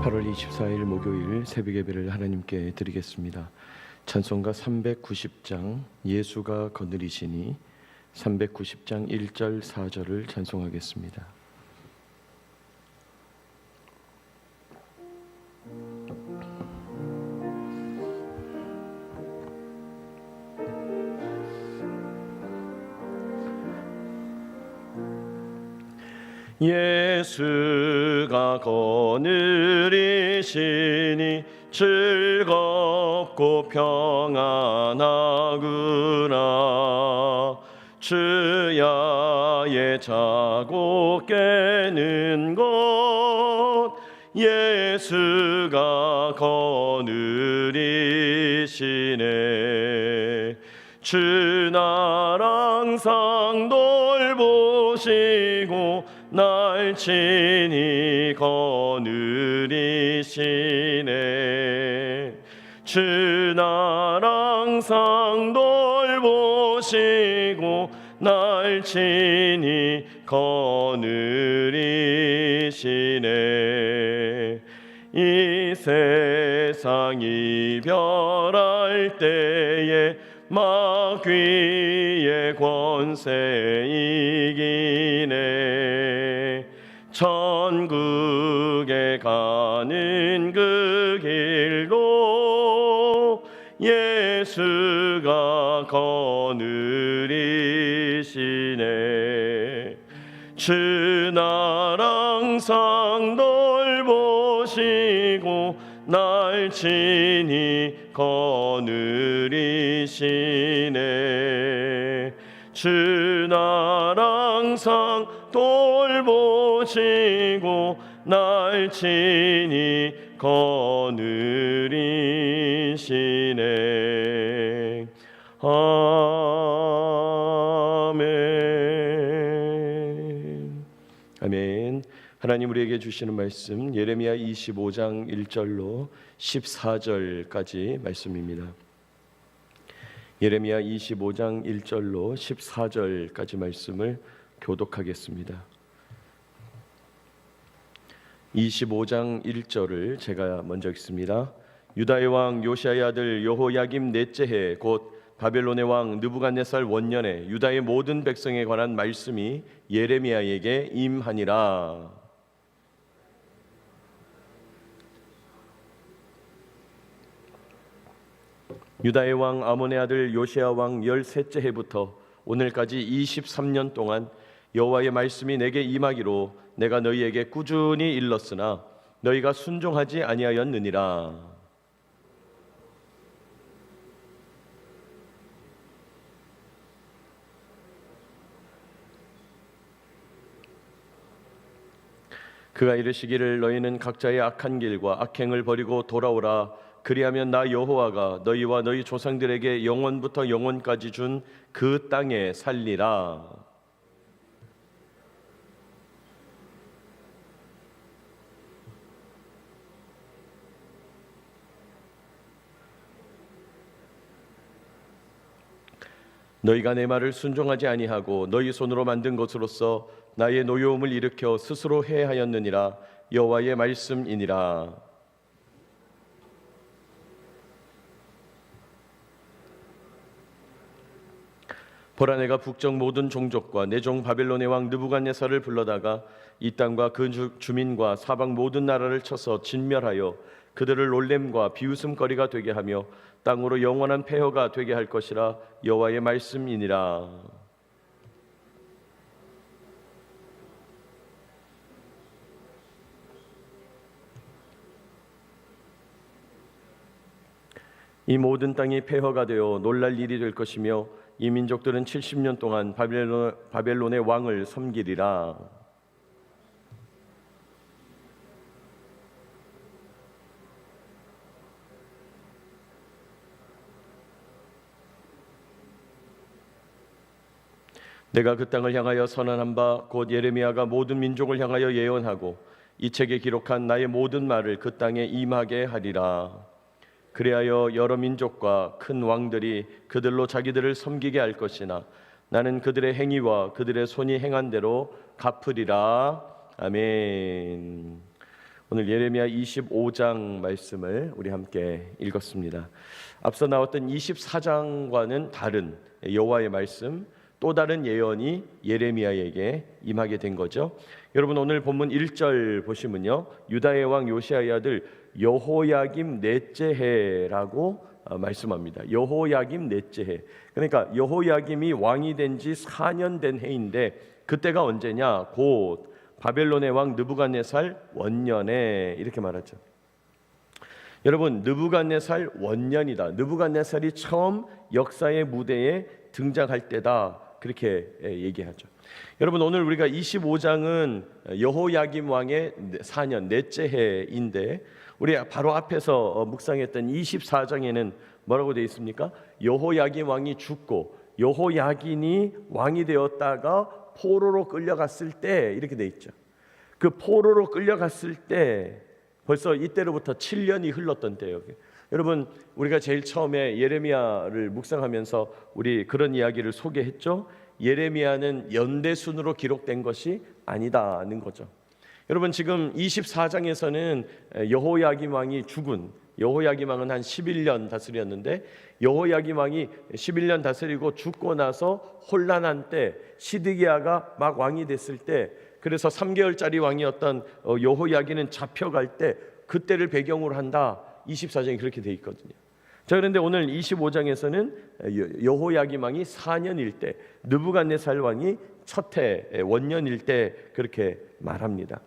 8월 24일 목요일 새벽 예배를 하나님께 드리겠습니다. 찬송가 390장 예수가 거느리시니 390장 1절 4절을 찬송하겠습니다. 예수가 거느리시니 즐겁고 평안하구나. 주야의 자고 깨는 곳 예수가 거느리시네. 주 날 항상 돌보시고 날 친히 거느리시네. 주 날 항상 돌보시고 날 친히 거느리시네. 이 세상 이별할 때에 마귀의 권세 이기네. 천국에 가는 그 길도 예수가 거느리시네. 주 날 항상 돌보시고 날 친히 거느리시네. 주 날 항상 돌보시고 날 친히 거느리시네. 아멘. 아멘. 하나님 우리에게 주시는 말씀 예레미야 25장 1절로 14절까지 말씀입니다. 예레미야 25장 1절로 14절까지 말씀을 교독하겠습니다. 25장 1절을 제가 먼저 읽습니다. 유다의 왕 요시야의 아들 여호야김 넷째 해 곧 바벨론의 왕 느부갓네살 원년에 유다의 모든 백성에 관한 말씀이 예레미야에게 임하니라. 유다의 왕 아몬의 아들 요시야 왕 13째 해부터 오늘까지 23년 동안 여호와의 말씀이 내게 임하기로 내가 너희에게 꾸준히 일렀으나 너희가 순종하지 아니하였느니라. 그가 이르시기를 너희는 각자의 악한 길과 악행을 버리고 돌아오라. 그리하면 나 여호와가 너희와 너희 조상들에게 영원부터 영원까지 준 그 땅에 살리라. 너희가 내 말을 순종하지 아니하고 너희 손으로 만든 것으로서 나의 노여움을 일으켜 스스로 해하였느니라. 여호와의 말씀이니라. 보라 내가 북쪽 모든 종족과 내 종 바벨론의 왕 느부갓네살을 불러다가 이 땅과 그 주민과 사방 모든 나라를 쳐서 진멸하여 그들을 놀램과 비웃음거리가 되게 하며 땅으로 영원한 폐허가 되게 할 것이라. 여호와의 말씀이니라. 이 모든 땅이 폐허가 되어 놀랄 일이 될 것이며 이 민족들은 70년 동안 바벨론의 왕을 섬기리라. 내가 그 땅을 향하여 선언한 바 곧 예레미야가 모든 민족을 향하여 예언하고 이 책에 기록한 나의 모든 말을 그 땅에 임하게 하리라. 그리하여 여러 민족과 큰 왕들이 그들로 자기들을 섬기게 할 것이나 나는 그들의 행위와 그들의 손이 행한 대로 갚으리라. 아멘. 오늘 예레미야 25장 말씀을 우리 함께 읽었습니다. 앞서 나왔던 24장과는 다른 여호와의 말씀, 또 다른 예언이 예레미야에게 임하게 된 거죠. 여러분 오늘 본문 1절 보시면요, 유다의 왕 요시야의 아들 여호야김 넷째 해라고 말씀합니다. 여호야김 넷째 해. 그러니까 여호야김이 왕이 된 지 4년 된 해인데 그때가 언제냐? 곧 바벨론의 왕 느부갓네살 원년에, 이렇게 말하죠. 여러분, 느부갓네살 원년이다. 느부갓네살이 처음 역사의 무대에 등장할 때다. 그렇게 얘기하죠. 여러분, 오늘 우리가 25장은 여호야김 왕의 4년 넷째 해인데 우리 바로 앞에서 묵상했던 24장에는 뭐라고 되어 있습니까? 여호야김 왕이 죽고 여호야긴이 왕이 되었다가 포로로 끌려갔을 때, 이렇게 돼 있죠. 그 포로로 끌려갔을 때 벌써 이때로부터 7년이 흘렀던 때예요. 여러분, 우리가 제일 처음에 예레미야를 묵상하면서 우리 그런 이야기를 소개했죠. 예레미야는 연대순으로 기록된 것이 아니다는 거죠. 여러분, 지금 24장에서는 여호야김 왕이 죽은, 여호야김 왕은 한 11년 다스렸는데 여호야김 왕이 11년 다스리고 죽고 나서 혼란한 때, 시드기야가 막 왕이 됐을 때, 그래서 3개월짜리 왕이었던 여호야김은 잡혀갈 때, 그때를 배경으로 한다. 24장이 그렇게 돼 있거든요. 자, 그런데 오늘 25장에서는 여호야김 왕이 4년일 때, 느부갓네살 왕이 첫해 원년일 때 그렇게 말합니다.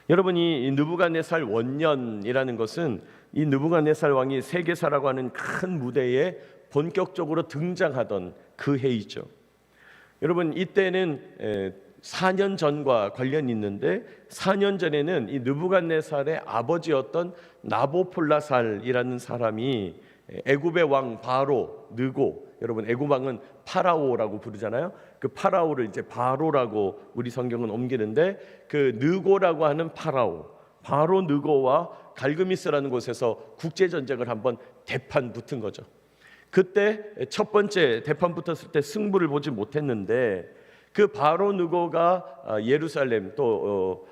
여러분, 이 느부갓네살 원년이라는 것은 이 느부갓네살 왕이 세계사라고 하는 큰 무대에 본격적으로 등장하던 그 해이죠. 여러분, 이때는 4년 전과 관련이 있는데 4년 전에는 이 느부갓네살의 아버지였던 나보폴라살이라는 사람이 애굽의 왕 바로 느고, 여러분 애굽 왕은 파라오라고 부르잖아요. 그 파라오를 이제 바로라고 우리 성경은 옮기는데, 그 느고라고 하는 바로 느고와 갈그미스라는 곳에서 국제 전쟁을 한번 대판 붙은 거죠. 그때 첫 번째 대판 붙었을 때 승부를 보지 못했는데 그 바로 느고가 예루살렘 또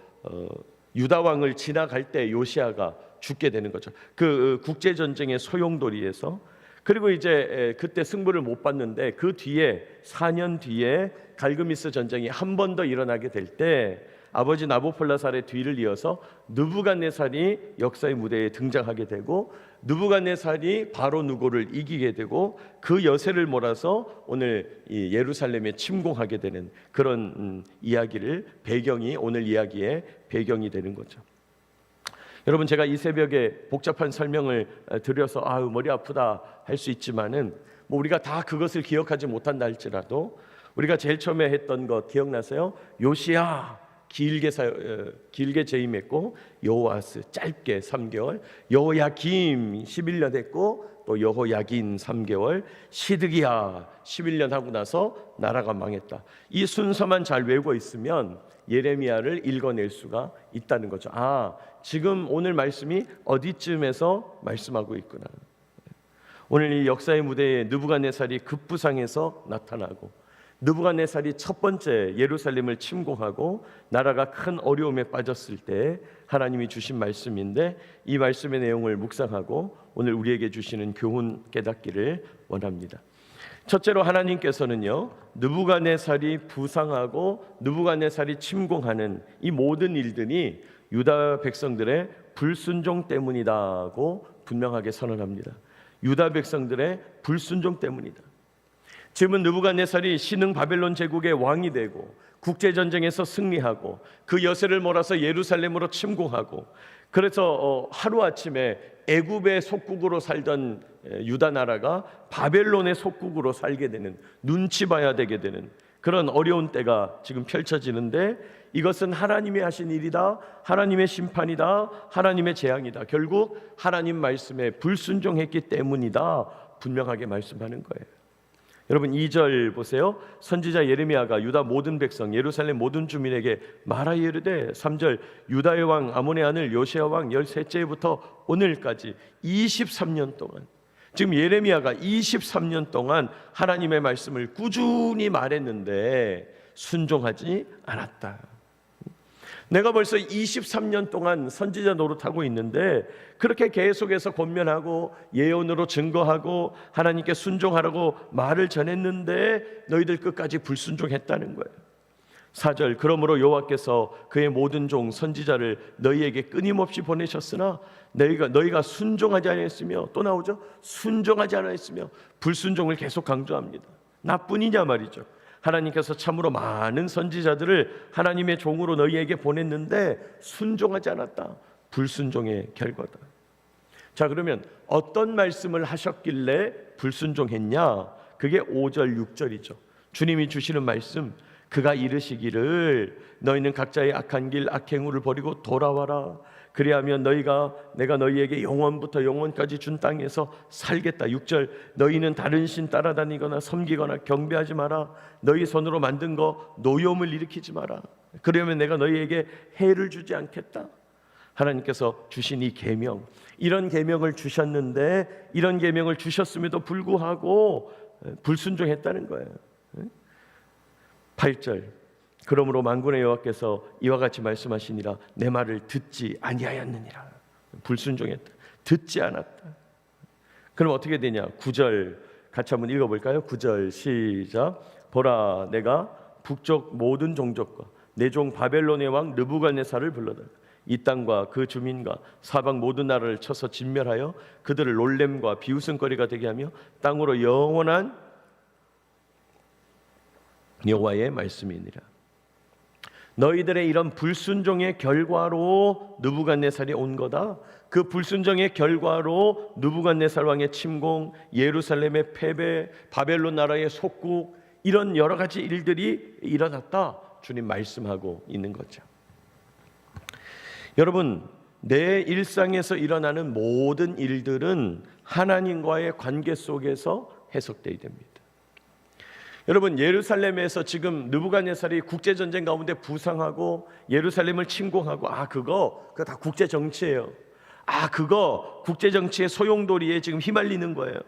유다 왕을 지나갈 때 요시야가 죽게 되는 거죠. 그 국제 전쟁의 소용돌이에서. 그리고 이제 그때 승부를 못 봤는데 그 뒤에 4년 뒤에 갈그미스 전쟁이 한 번 더 일어나게 될 때 아버지 나보폴라살의 뒤를 이어서 느부갓네살이 역사의 무대에 등장하게 되고, 느부갓네살이 바로 느고를 이기게 되고 그 여세를 몰아서 오늘 이 예루살렘에 침공하게 되는 그런 이야기를, 배경이 오늘 이야기의 배경이 되는 거죠. 여러분, 제가 이 새벽에 복잡한 설명을 드려서 아유 머리 아프다 할 수 있지만은 뭐 우리가 다 그것을 기억하지 못한다 할지라도 우리가 제일 처음에 했던 것 기억나세요? 요시야 길게 재임했고, 여호아스 짧게 3개월, 여호야김 11년 했고, 또 여호야긴 3개월, 시드기야 11년 하고 나서 나라가 망했다. 이 순서만 잘 외우고 있으면 예레미야를 읽어낼 수가 있다는 거죠. 아, 지금 오늘 말씀이 어디쯤에서 말씀하고 있구나. 오늘 이 역사의 무대에 느부갓네살이 급부상해서 나타나고, 느부갓네살이 첫 번째 예루살렘을 침공하고 나라가 큰 어려움에 빠졌을 때 하나님이 주신 말씀인데, 이 말씀의 내용을 묵상하고 오늘 우리에게 주시는 교훈 깨닫기를 원합니다. 첫째로 하나님께서는요, 느부갓네살이 부상하고 느부갓네살이 침공하는 이 모든 일들이 유다 백성들의 불순종 때문이다고 분명하게 선언합니다. 유다 백성들의 불순종 때문이다. 지금은 느부갓네살이 신흥 바벨론 제국의 왕이 되고 국제 전쟁에서 승리하고 그 여세를 몰아서 예루살렘으로 침공하고, 그래서 하루아침에 애굽의 속국으로 살던 유다 나라가 바벨론의 속국으로 살게 되는, 눈치 봐야 되게 되는 그런 어려운 때가 지금 펼쳐지는데, 이것은 하나님이 하신 일이다, 하나님의 심판이다, 하나님의 재앙이다, 결국 하나님 말씀에 불순종했기 때문이다, 분명하게 말씀하는 거예요. 여러분 2절 보세요. 선지자 예레미야가 유다 모든 백성, 예루살렘 모든 주민에게 말하여 이르되, 3절 유다의 왕 아몬의 아들 요시야 왕 13째 해부터 오늘까지 23년 동안, 지금 예레미야가 23년 동안 하나님의 말씀을 꾸준히 말했는데 순종하지 않았다. 내가 벌써 23년 동안 선지자 노릇하고 있는데 그렇게 계속해서 권면하고 예언으로 증거하고 하나님께 순종하라고 말을 전했는데 너희들 끝까지 불순종했다는 거예요. 4절, 그러므로 여호와께서 그의 모든 종 선지자를 너희에게 끊임없이 보내셨으나 너희가 순종하지 않았으며, 또 나오죠, 순종하지 않았으며, 불순종을 계속 강조합니다. 나뿐이냐 말이죠. 하나님께서 참으로 많은 선지자들을 하나님의 종으로 너희에게 보냈는데 순종하지 않았다. 불순종의 결과다. 자, 그러면 어떤 말씀을 하셨길래 불순종했냐? 그게 5절 6절이죠. 주님이 주시는 말씀, 그가 이르시기를 너희는 각자의 악한 길 악행을 버리고 돌아와라. 그리하면 내가 너희에게 영원부터 영원까지 준 땅에서 살겠다. 6절, 너희는 다른 신 따라다니거나 섬기거나 경배하지 마라. 너희 손으로 만든 거 노염을 일으키지 마라. 그러면 내가 너희에게 해를 주지 않겠다. 하나님께서 주신 이 계명, 이런 계명을 주셨는데 이런 계명을 주셨음에도 불구하고 불순종했다는 거예요. 8절, 그러므로 만군의 여호와께서 이와 같이 말씀하시니라. 내 말을 듣지 아니하였느니라. 불순종했다. 듣지 않았다. 그럼 어떻게 되냐? 9절 같이 한번 읽어볼까요? 9절 시작. 보라, 내가 북쪽 모든 종족과 내 종 바벨론의 왕 느부갓네살을 불러다가 이 땅과 그 주민과 사방 모든 나라를 쳐서 진멸하여 그들을 놀램과 비웃음거리가 되게 하며 땅으로 영원한 여호와의 말씀이니라. 너희들의 이런 불순종의 결과로 느부갓네살이 온 거다. 그 불순종의 결과로 느부갓네살 왕의 침공, 예루살렘의 패배, 바벨론 나라의 속국, 이런 여러 가지 일들이 일어났다. 주님 말씀하고 있는 거죠. 여러분, 내 일상에서 일어나는 모든 일들은 하나님과의 관계 속에서 해석되어야 됩니다. 여러분, 예루살렘에서 지금 느부갓네살이 국제전쟁 가운데 부상하고 예루살렘을 침공하고, 그거 다 국제정치예요. 그거 국제정치의 소용돌이에 지금 휘말리는 거예요.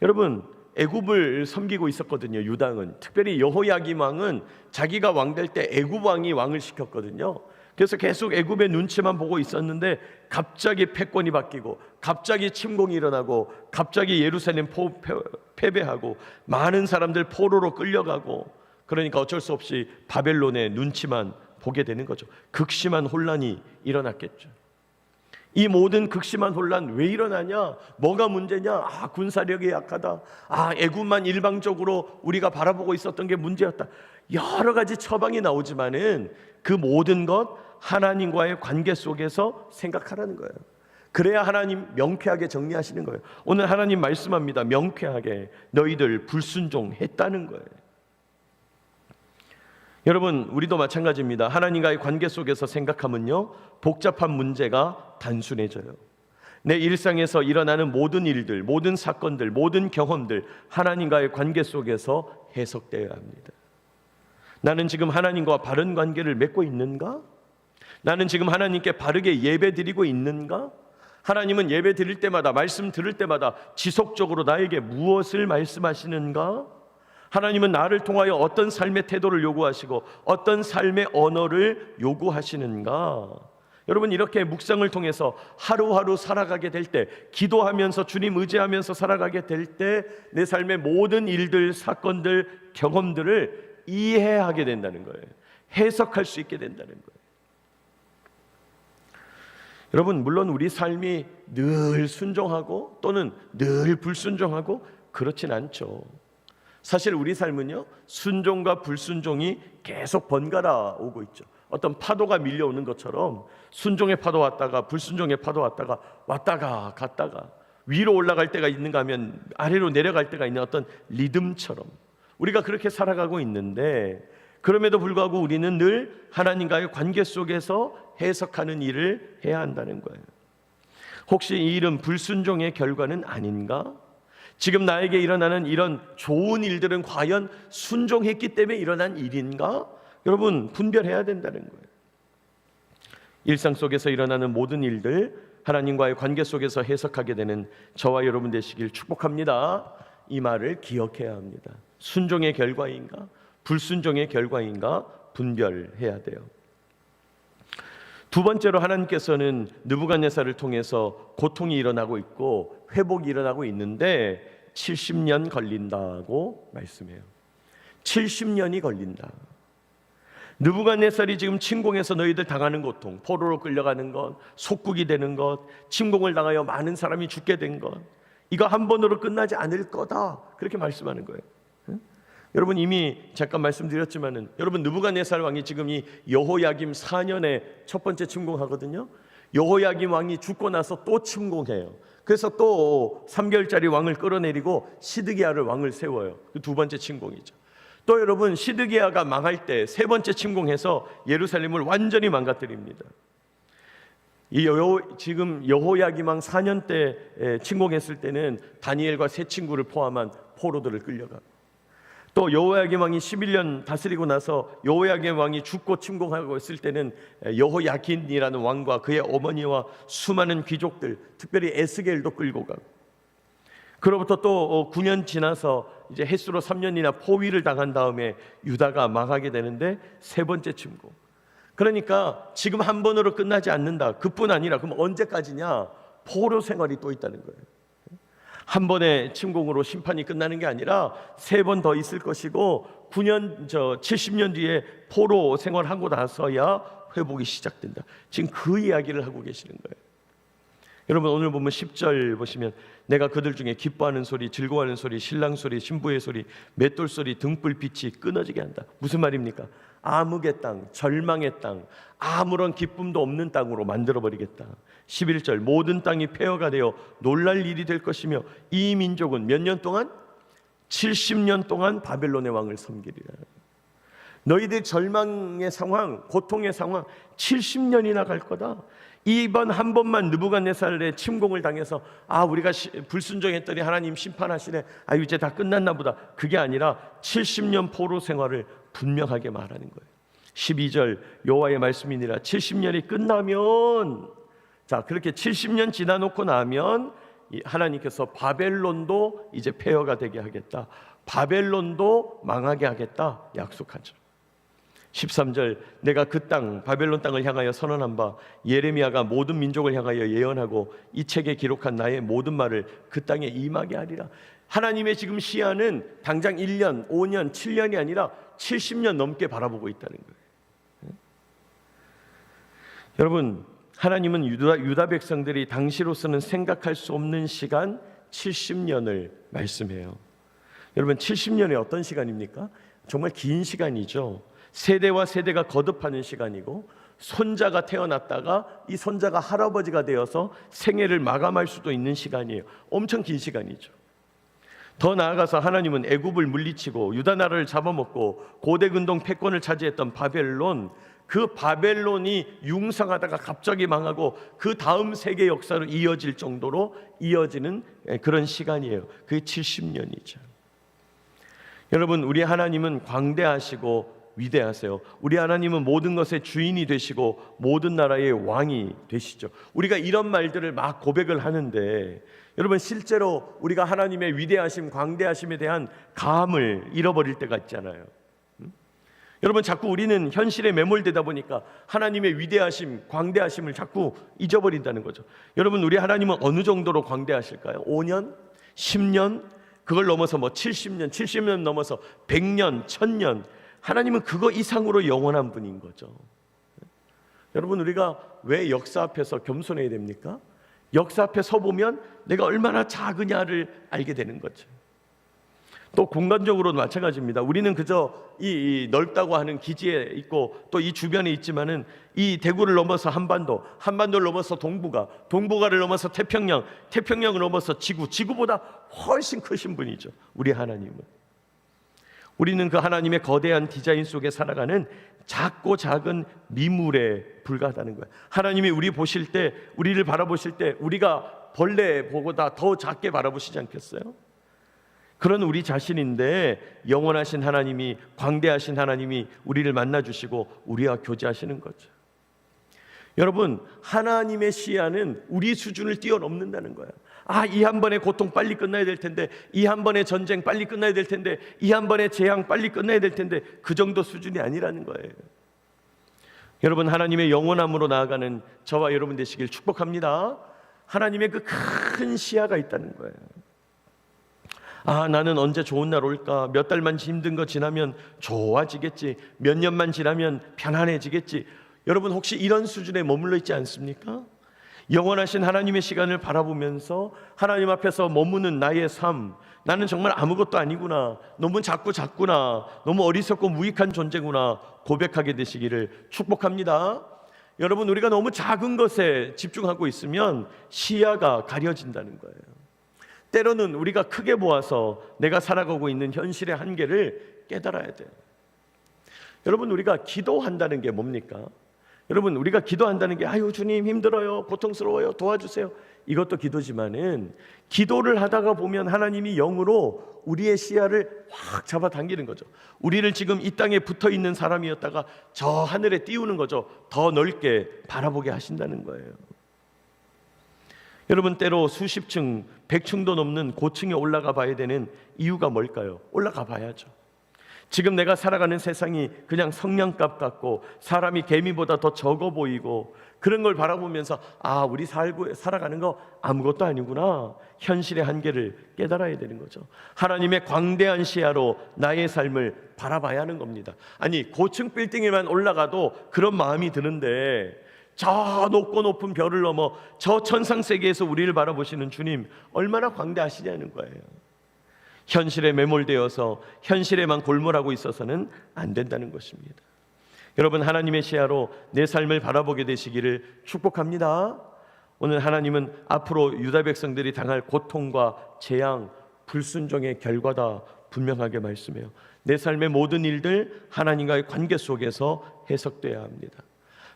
여러분, 애굽을 섬기고 있었거든요. 유다는, 특별히 여호야김 왕은 자기가 왕될 때 애굽 왕이 왕을 시켰거든요. 그래서 계속 애굽의 눈치만 보고 있었는데 갑자기 패권이 바뀌고 갑자기 침공이 일어나고 갑자기 예루살렘 패배하고 많은 사람들 포로로 끌려가고, 그러니까 어쩔 수 없이 바벨론의 눈치만 보게 되는 거죠. 극심한 혼란이 일어났겠죠. 이 모든 극심한 혼란 왜 일어나냐? 뭐가 문제냐? 군사력이 약하다. 애굽만 일방적으로 우리가 바라보고 있었던 게 문제였다. 여러 가지 처방이 나오지만은 그 모든 것 하나님과의 관계 속에서 생각하라는 거예요. 그래야 하나님 명쾌하게 정리하시는 거예요. 오늘 하나님 말씀합니다. 명쾌하게 너희들 불순종했다는 거예요. 여러분, 우리도 마찬가지입니다. 하나님과의 관계 속에서 생각하면요, 복잡한 문제가 단순해져요. 내 일상에서 일어나는 모든 일들, 모든 사건들, 모든 경험들 하나님과의 관계 속에서 해석되어야 합니다. 나는 지금 하나님과 바른 관계를 맺고 있는가? 나는 지금 하나님께 바르게 예배 드리고 있는가? 하나님은 예배 드릴 때마다, 말씀 들을 때마다 지속적으로 나에게 무엇을 말씀하시는가? 하나님은 나를 통하여 어떤 삶의 태도를 요구하시고 어떤 삶의 언어를 요구하시는가? 여러분, 이렇게 묵상을 통해서 하루하루 살아가게 될 때, 기도하면서 주님 의지하면서 살아가게 될 때 내 삶의 모든 일들, 사건들, 경험들을 이해하게 된다는 거예요. 해석할 수 있게 된다는 거예요. 여러분, 물론 우리 삶이 늘 순종하고 또는 늘 불순종하고 그렇진 않죠. 사실 우리 삶은요, 순종과 불순종이 계속 번갈아 오고 있죠. 어떤 파도가 밀려오는 것처럼 순종의 파도 왔다가 불순종의 파도 왔다가 갔다가 위로 올라갈 때가 있는가 하면 아래로 내려갈 때가 있는 어떤 리듬처럼 우리가 그렇게 살아가고 있는데, 그럼에도 불구하고 우리는 늘 하나님과의 관계 속에서 해석하는 일을 해야 한다는 거예요. 혹시 이 일은 불순종의 결과는 아닌가? 지금 나에게 일어나는 이런 좋은 일들은 과연 순종했기 때문에 일어난 일인가? 여러분, 분별해야 된다는 거예요. 일상 속에서 일어나는 모든 일들 하나님과의 관계 속에서 해석하게 되는 저와 여러분 되시길 축복합니다. 이 말을 기억해야 합니다. 순종의 결과인가? 불순종의 결과인가? 분별해야 돼요. 두 번째로 하나님께서는 느부갓네살을 통해서 고통이 일어나고 있고 회복이 일어나고 있는데 70년 걸린다고 말씀해요. 70년이 걸린다. 느부갓네살이 지금 침공해서 너희들 당하는 고통, 포로로 끌려가는 것, 속국이 되는 것, 침공을 당하여 많은 사람이 죽게 된 것, 이거 한 번으로 끝나지 않을 거다, 그렇게 말씀하는 거예요. 여러분, 이미 잠깐 말씀드렸지만은 여러분, 느부갓네살 왕이 지금 이 여호야김 4년에 첫 번째 침공하거든요. 여호야김 왕이 죽고 나서 또 침공해요. 그래서 또 3개월짜리 왕을 끌어내리고 시드기야를 왕을 세워요. 그 두 번째 침공이죠. 또 여러분, 시드기야가 망할 때 세 번째 침공해서 예루살렘을 완전히 망가뜨립니다. 지금 여호야김 왕 4년 때 침공했을 때는 다니엘과 세 친구를 포함한 포로들을 끌려가. 또 여호야김 왕이 11년 다스리고 나서 여호야김 왕이 죽고 침공하고 있을 때는 여호야긴이라는 왕과 그의 어머니와 수많은 귀족들, 특별히 에스겔도 끌고 가고, 그로부터 또 9년 지나서 이제 햇수로 3년이나 포위를 당한 다음에 유다가 망하게 되는데 세 번째 침공. 그러니까 지금 한 번으로 끝나지 않는다. 그뿐 아니라 그럼 언제까지냐? 포로 생활이 또 있다는 거예요. 한 번의 침공으로 심판이 끝나는 게 아니라 세 번 더 있을 것이고 70년 뒤에 포로 생활하고 나서야 회복이 시작된다. 지금 그 이야기를 하고 계시는 거예요. 여러분, 오늘 보면 10절 보시면 내가 그들 중에 기뻐하는 소리, 즐거워하는 소리, 신랑 소리, 신부의 소리, 맷돌 소리, 등불빛이 끊어지게 한다. 무슨 말입니까? 암흑의 땅, 절망의 땅, 아무런 기쁨도 없는 땅으로 만들어버리겠다. 11절 모든 땅이 폐허가 되어 놀랄 일이 될 것이며 이 민족은 몇 년 동안? 70년 동안 바벨론의 왕을 섬기리라. 너희들 절망의 상황, 고통의 상황 70년이나 갈 거다. 이번 한 번만 느부갓네살의 침공을 당해서 우리가 불순종했더니 하나님 심판하시네, 이제 다 끝났나 보다, 그게 아니라 70년 포로 생활을 분명하게 말하는 거예요. 12절 여호와의 말씀이니라. 70년이 끝나면, 자, 그렇게 70년 지나놓고 나면 하나님께서 바벨론도 이제 폐허가 되게 하겠다, 바벨론도 망하게 하겠다 약속하죠. 13절 내가 그 땅 바벨론 땅을 향하여 선언한 바 예레미야가 모든 민족을 향하여 예언하고 이 책에 기록한 나의 모든 말을 그 땅에 임하게 하리라. 하나님의 지금 시야는 당장 1년, 5년, 7년이 아니라 70년 넘게 바라보고 있다는 거예요. 여러분, 하나님은 유다 백성들이 당시로서는 생각할 수 없는 시간 70년을 말씀해요. 여러분, 70년이 어떤 시간입니까? 정말 긴 시간이죠. 세대와 세대가 거듭하는 시간이고, 손자가 태어났다가 이 손자가 할아버지가 되어서 생애를 마감할 수도 있는 시간이에요. 엄청 긴 시간이죠. 더 나아가서 하나님은 애굽을 물리치고 유다 나라를 잡아먹고 고대 근동 패권을 차지했던 바벨론, 그 바벨론이 융성하다가 갑자기 망하고 그 다음 세계 역사로 이어질 정도로 이어지는 그런 시간이에요. 그게 70년이죠. 여러분, 우리 하나님은 광대하시고 위대하세요. 우리 하나님은 모든 것의 주인이 되시고 모든 나라의 왕이 되시죠. 우리가 이런 말들을 막 고백을 하는데, 여러분, 실제로 우리가 하나님의 위대하심, 광대하심에 대한 감을 잃어버릴 때가 있잖아요. 여러분, 자꾸 우리는 현실에 매몰되다 보니까 하나님의 위대하심, 광대하심을 자꾸 잊어버린다는 거죠. 여러분, 우리 하나님은 어느 정도로 광대하실까요? 5년? 10년? 그걸 넘어서 70년 넘어서 100년, 1000년. 하나님은 그거 이상으로 영원한 분인 거죠. 여러분, 우리가 왜 역사 앞에서 겸손해야 됩니까? 역사 앞에 서보면 내가 얼마나 작으냐를 알게 되는 거죠. 또 공간적으로도 마찬가지입니다. 우리는 그저 이 넓다고 하는 기지에 있고 또 이 주변에 있지만은 이 대구를 넘어서 한반도를 넘어서 동북아를 넘어서 태평양을 넘어서 지구보다 훨씬 크신 분이죠. 우리 하나님은. 우리는 그 하나님의 거대한 디자인 속에 살아가는 작고 작은 미물에 불과하다는 거예요. 하나님이 우리를 바라보실 때 우리가 벌레보다 더 작게 바라보시지 않겠어요? 그런 우리 자신인데 영원하신 하나님이, 광대하신 하나님이 우리를 만나주시고 우리와 교제하시는 거죠. 여러분, 하나님의 시야는 우리 수준을 뛰어넘는다는 거예요. 이 한 번의 고통 빨리 끝나야 될 텐데, 이 한 번의 전쟁 빨리 끝나야 될 텐데, 이 한 번의 재앙 빨리 끝나야 될 텐데, 그 정도 수준이 아니라는 거예요. 여러분, 하나님의 영원함으로 나아가는 저와 여러분 되시길 축복합니다. 하나님의 그 큰 시야가 있다는 거예요. 나는 언제 좋은 날 올까? 몇 달만 힘든 거 지나면 좋아지겠지. 몇 년만 지나면 편안해지겠지. 여러분, 혹시 이런 수준에 머물러 있지 않습니까? 영원하신 하나님의 시간을 바라보면서 하나님 앞에서 머무는 나의 삶, 나는 정말 아무것도 아니구나, 너무 작구나, 너무 어리석고 무익한 존재구나 고백하게 되시기를 축복합니다. 여러분, 우리가 너무 작은 것에 집중하고 있으면 시야가 가려진다는 거예요. 때로는 우리가 크게 보아서 내가 살아가고 있는 현실의 한계를 깨달아야 돼요. 여러분, 우리가 기도한다는 게 뭡니까? 여러분, 우리가 기도한다는 게 아유 주님 힘들어요, 고통스러워요, 도와주세요, 이것도 기도지만은 기도를 하다가 보면 하나님이 영으로 우리의 시야를 확 잡아당기는 거죠. 우리를 지금 이 땅에 붙어있는 사람이었다가 저 하늘에 띄우는 거죠. 더 넓게 바라보게 하신다는 거예요. 여러분, 때로 수십 층, 100층도 넘는 고층에 올라가 봐야 되는 이유가 뭘까요? 올라가 봐야죠. 지금 내가 살아가는 세상이 그냥 성냥갑 같고 사람이 개미보다 더 적어 보이고 그런 걸 바라보면서 우리 살아가는 거 아무것도 아니구나, 현실의 한계를 깨달아야 되는 거죠. 하나님의 광대한 시야로 나의 삶을 바라봐야 하는 겁니다. 아니, 고층 빌딩에만 올라가도 그런 마음이 드는데 저 높고 높은 별을 넘어 저 천상세계에서 우리를 바라보시는 주님 얼마나 광대하시냐는 거예요. 현실에 매몰되어서 현실에만 골몰하고 있어서는 안 된다는 것입니다. 여러분, 하나님의 시야로 내 삶을 바라보게 되시기를 축복합니다. 오늘 하나님은 앞으로 유다 백성들이 당할 고통과 재앙, 불순종의 결과다 분명하게 말씀해요. 내 삶의 모든 일들 하나님과의 관계 속에서 해석돼야 합니다.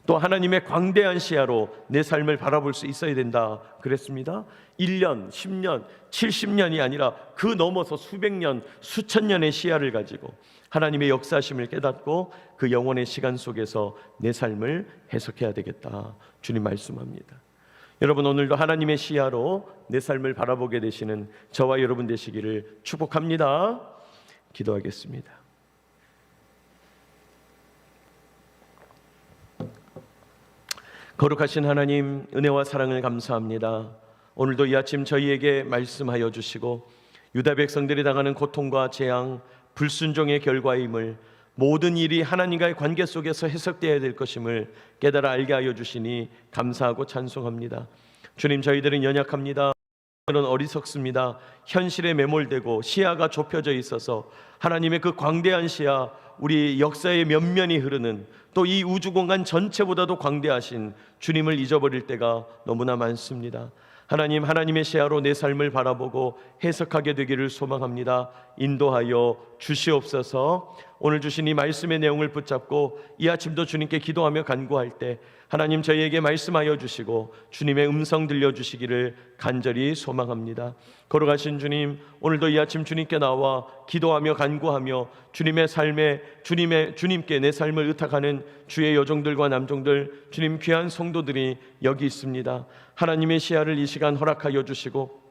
또 하나님의 광대한 시야로 내 삶을 바라볼 수 있어야 된다 그랬습니다. 1년, 10년, 70년이 아니라 그 넘어서 수백 년, 수천 년의 시야를 가지고 하나님의 역사심을 깨닫고 그 영원의 시간 속에서 내 삶을 해석해야 되겠다, 주님 말씀합니다. 여러분, 오늘도 하나님의 시야로 내 삶을 바라보게 되시는 저와 여러분 되시기를 축복합니다. 기도하겠습니다. 거룩하신 하나님, 은혜와 사랑을 감사합니다. 오늘도 이 아침 저희에게 말씀하여 주시고 유다 백성들이 당하는 고통과 재앙, 불순종의 결과임을, 모든 일이 하나님과의 관계 속에서 해석되어야 될 것임을 깨달아 알게 하여 주시니 감사하고 찬송합니다. 주님, 저희들은 연약합니다. 저희들은 어리석습니다. 현실에 매몰되고 시야가 좁혀져 있어서 하나님의 그 광대한 시야, 우리 역사의 면면이 흐르는 또 이 우주공간 전체보다도 광대하신 주님을 잊어버릴 때가 너무나 많습니다. 하나님, 하나님의 시야로 내 삶을 바라보고 해석하게 되기를 소망합니다. 인도하여 주시옵소서. 오늘 주신 이 말씀의 내용을 붙잡고 이 아침도 주님께 기도하며 간구할 때 하나님 저희에게 말씀하여 주시고 주님의 음성 들려주시기를 간절히 소망합니다. 거룩하신 주님, 오늘도 이 아침 주님께 나와 기도하며 간구하며 주님의 삶에 주님께 내 삶을 의탁하는 주의 여종들과 남종들, 주님 귀한 성도들이 여기 있습니다. 하나님의 시야를 이 시간 허락하여 주시고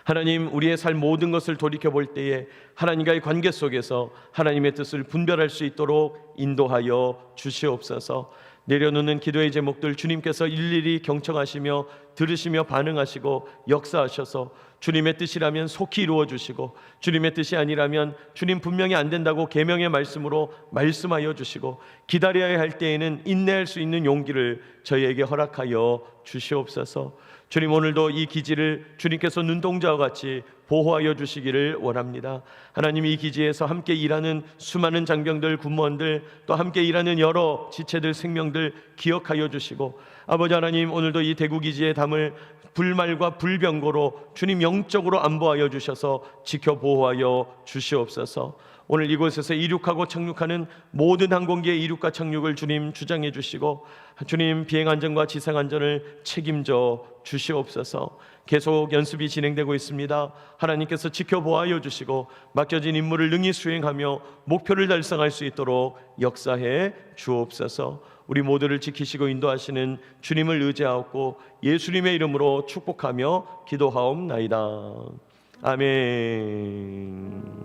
하나님, 우리의 삶 모든 것을 돌이켜볼 때에 하나님과의 관계 속에서 하나님의 뜻을 분별할 수 있도록 인도하여 주시옵소서. 내려놓는 기도의 제목들 주님께서 일일이 경청하시며 들으시며 반응하시고 역사하셔서 주님의 뜻이라면 속히 이루어 주시고 주님의 뜻이 아니라면 주님 분명히 안 된다고 계명의 말씀으로 말씀하여 주시고 기다려야 할 때에는 인내할 수 있는 용기를 저희에게 허락하여 주시옵소서. 주님, 오늘도 이 기지를 주님께서 눈동자와 같이 보호하여 주시기를 원합니다. 하나님, 이 기지에서 함께 일하는 수많은 장병들, 군무원들, 또 함께 일하는 여러 지체들, 생명들 기억하여 주시고 아버지 하나님, 오늘도 이 대구 기지에 담을 불말과 불병거로 주님 영적으로 안보하여 주셔서 지켜 보호하여 주시옵소서. 오늘 이곳에서 이륙하고 착륙하는 모든 항공기의 이륙과 착륙을 주님 주장해 주시고 주님 비행안전과 지상안전을 책임져 주시옵소서. 계속 연습이 진행되고 있습니다. 하나님께서 지켜보아여 주시고 맡겨진 임무를 능히 수행하며 목표를 달성할 수 있도록 역사해 주옵소서. 우리 모두를 지키시고 인도하시는 주님을 의지하옵고 예수님의 이름으로 축복하며 기도하옵나이다. 아멘.